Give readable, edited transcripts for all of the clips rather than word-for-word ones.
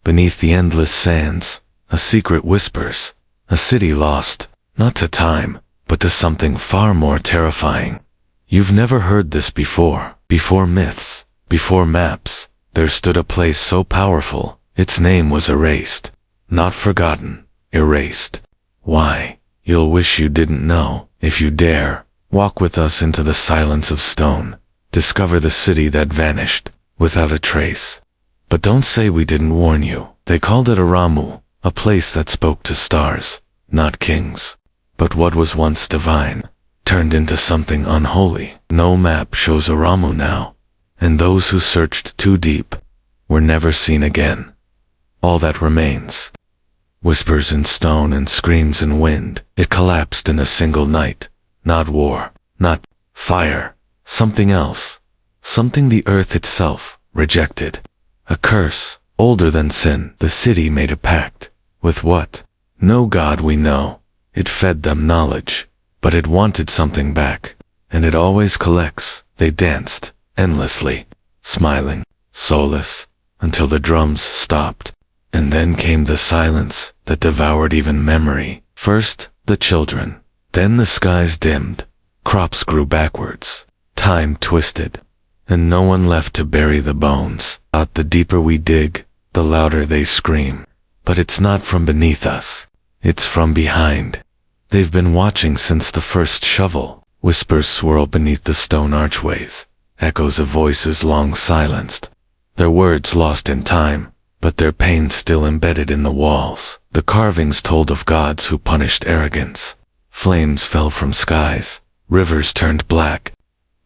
Beneath the endless sands, a secret whispers, a city lost, not to time, but to something far more terrifying. You've never heard this before. Before myths, before maps, there stood a place so powerful, its name was erased. Not forgotten, erased. Why? You'll wish you didn't know. If you dare, walk with us into the silence of stone. Discover the city that vanished, without a trace. But don't say we didn't warn you. They called it Aramu, a place that spoke to stars, not kings. But what was once divine, turned into something unholy. No map shows Aramu now, and those who searched too deep were never seen again. All that remains, whispers in stone and screams in wind. It collapsed in a single night. Not war, not fire, something else. Something the earth itself rejected. A curse, older than sin. The city made a pact. With what? No god we know. It fed them knowledge, but it wanted something back. And it always collects. They danced, endlessly, smiling, soulless, until the drums stopped. And then came the silence that devoured even memory. First, the children. Then the skies dimmed. Crops grew backwards. Time twisted. And no one left to bury the bones. Out the deeper we dig, the louder they scream. But it's not from beneath us. It's from behind. They've been watching since the first shovel. Whispers swirl beneath the stone archways. Echoes of voices long silenced. Their words lost in time, but their pain still embedded in the walls. The carvings told of gods who punished arrogance. Flames fell from skies. Rivers turned black.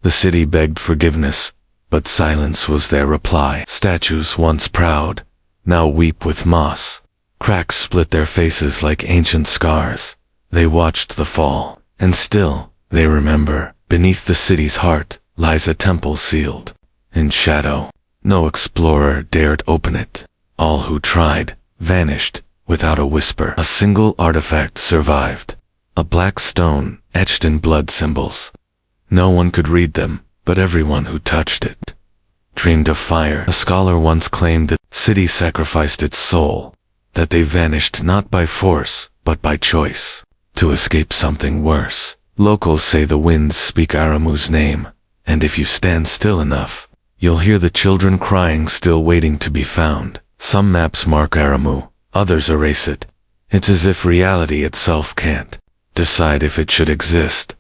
The city begged forgiveness, but silence was their reply. Statues once proud, now weep with moss. Cracks split their faces like ancient scars. They watched the fall, and still, they remember. Beneath the city's heart lies a temple sealed in shadow. No explorer dared open it. All who tried vanished without a whisper. A single artifact survived. A black stone etched in blood symbols. No one could read them, but everyone who touched it dreamed of fire. A scholar once claimed that the city sacrificed its soul, that they vanished not by force, but by choice, to escape something worse. Locals say the winds speak Aramu's name, and if you stand still enough, you'll hear the children crying, still waiting to be found. Some maps mark Aramu, others erase it. It's as if reality itself can't decide if it should exist,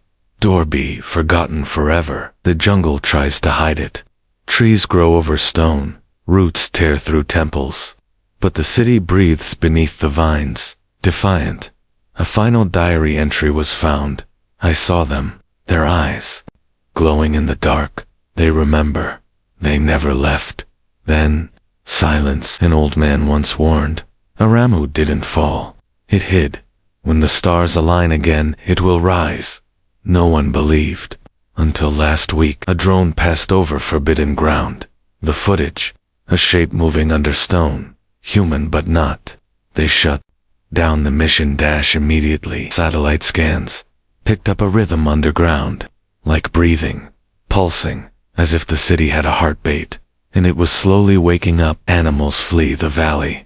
or be forgotten forever. The jungle tries to hide it. Trees grow over stone, roots tear through temples. But the city breathes beneath the vines, defiant. A final diary entry was found. I saw them, their eyes glowing in the dark. They remember. They never left. Then, silence. An old man once warned, Aramu didn't fall. It hid. When the stars align again, it will rise. No one believed. Until last week, a drone passed over forbidden ground. The footage, a shape moving under stone, human but not. They shut down the mission dash immediately. Satellite scans picked up a rhythm underground, like breathing, pulsing, as if the city had a heartbeat, and it was slowly waking up. Animals flee the valley.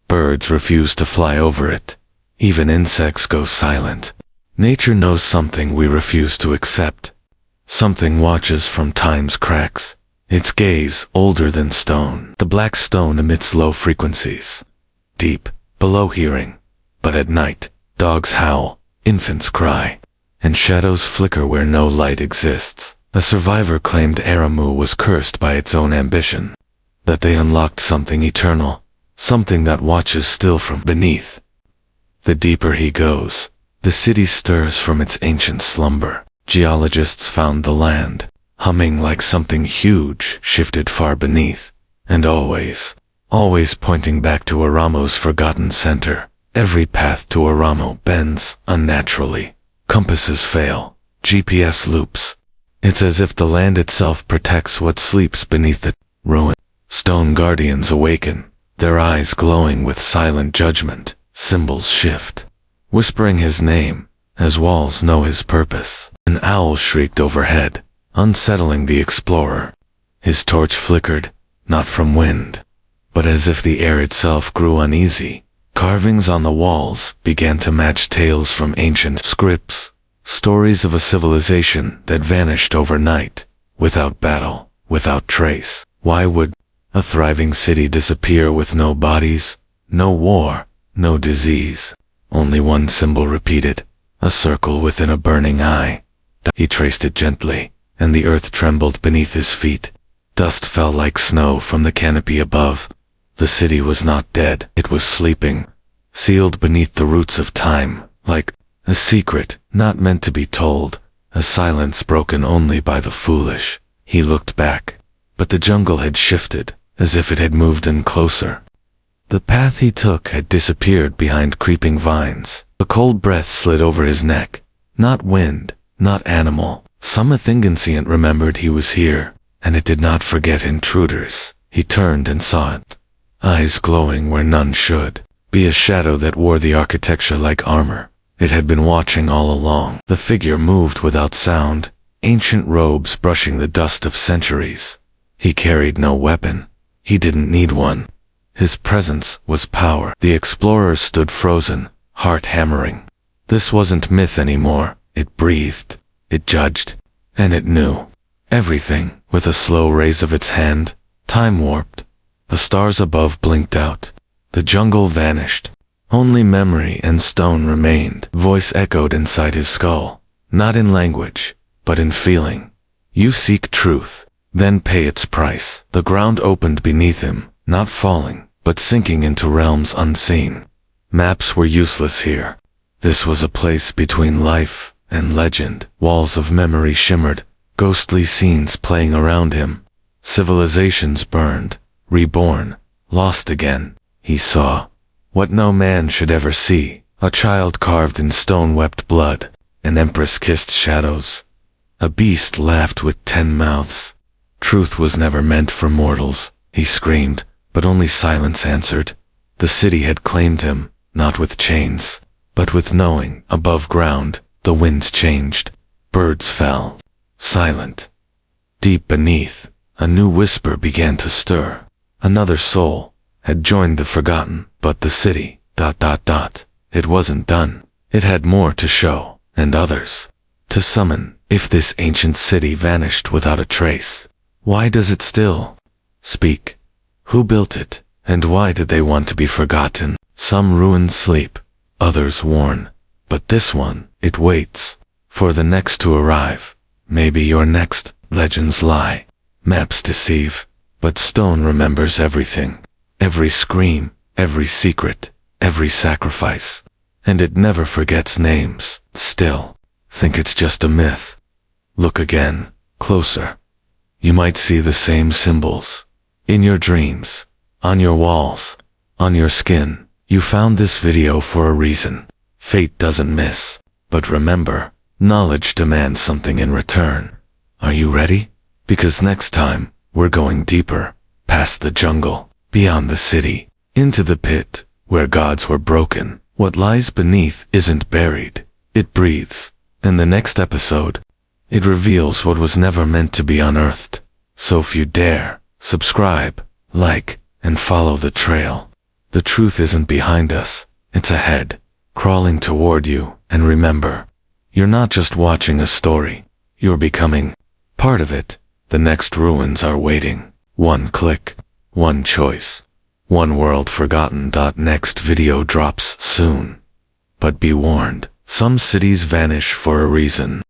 Birds refuse to fly over it. Even insects go silent. Nature knows something we refuse to accept. Something watches from time's cracks. Its gaze older than stone. The black stone emits low frequencies, deep, below hearing. But at night, dogs howl, infants cry, and shadows flicker where no light exists. A survivor claimed Aramu was cursed by its own ambition, that they unlocked something eternal, something that watches still from beneath. The deeper he goes, the city stirs from its ancient slumber. Geologists found the land, humming like something huge shifted far beneath, and always pointing back to Aramu's forgotten center. Every path to Aramu bends unnaturally. Compasses fail. GPS loops. It's as if the land itself protects what sleeps beneath the ruin. Stone guardians awaken, their eyes glowing with silent judgment. Symbols shift, whispering his name, as walls know his purpose. An owl shrieked overhead, unsettling the explorer. His torch flickered, not from wind, but as if the air itself grew uneasy, carvings on the walls began to match tales from ancient scripts, stories of a civilization that vanished overnight, without battle, without trace. Why would a thriving city disappear with no bodies, no war, no disease? Only one symbol repeated, a circle within a burning eye. He traced it gently, and the earth trembled beneath his feet. Dust fell like snow from the canopy above. The city was not dead, it was sleeping, sealed beneath the roots of time, like a secret not meant to be told, a silence broken only by the foolish. He looked back, but the jungle had shifted, as if it had moved in closer. The path he took had disappeared behind creeping vines. A cold breath slid over his neck. Not wind, not animal. Something inscient remembered he was here, and it did not forget intruders. He turned and saw it. Eyes glowing where none should. Be a shadow that wore the architecture like armor. It had been watching all along. The figure moved without sound, ancient robes brushing the dust of centuries. He carried no weapon. He didn't need one. His presence was power. The explorers stood frozen, heart hammering. This wasn't myth anymore. It breathed, it judged, and it knew everything. With a slow raise of its hand, time warped. The stars above blinked out. The jungle vanished. Only memory and stone remained. Voice echoed inside his skull, not in language, but in feeling. You seek truth, then pay its price. The ground opened beneath him, not falling, but sinking into realms unseen. Maps were useless here. This was a place between life and legend. Walls of memory shimmered, ghostly scenes playing around him. Civilizations burned, reborn, lost again. He saw what no man should ever see. A child carved in stone wept blood. An empress kissed shadows. A beast laughed with 10 mouths. Truth was never meant for mortals, he screamed, but only silence answered. The city had claimed him, not with chains, but with knowing. Above ground, the winds changed. Birds fell, silent. Deep beneath, a new whisper began to stir. Another soul had joined the forgotten, but the city, ... It wasn't done. It had more to show, and others to summon. If this ancient city vanished without a trace, why does it still speak? Who built it, and why did they want to be forgotten? Some ruins sleep, others warn, but this one, it waits for the next to arrive. Maybe your next. Legends lie, maps deceive, but stone remembers everything. Every scream, every secret, every sacrifice, and it never forgets names. Still, think it's just a myth. Look again, closer. You might see the same symbols. In your dreams, on your walls, on your skin. You found this video for a reason. Fate doesn't miss. But remember, knowledge demands something in return. Are you ready? Because next time, we're going deeper, past the jungle, beyond the city, into the pit, where gods were broken. What lies beneath isn't buried, it breathes. In the next episode, it reveals what was never meant to be unearthed. So if you dare, subscribe, like, and follow the trail. The truth isn't behind us, it's ahead, crawling toward you. And remember, you're not just watching a story, you're becoming part of it. The next ruins are waiting. One click, one choice, one world forgotten. Next video drops soon. But be warned, some cities vanish for a reason.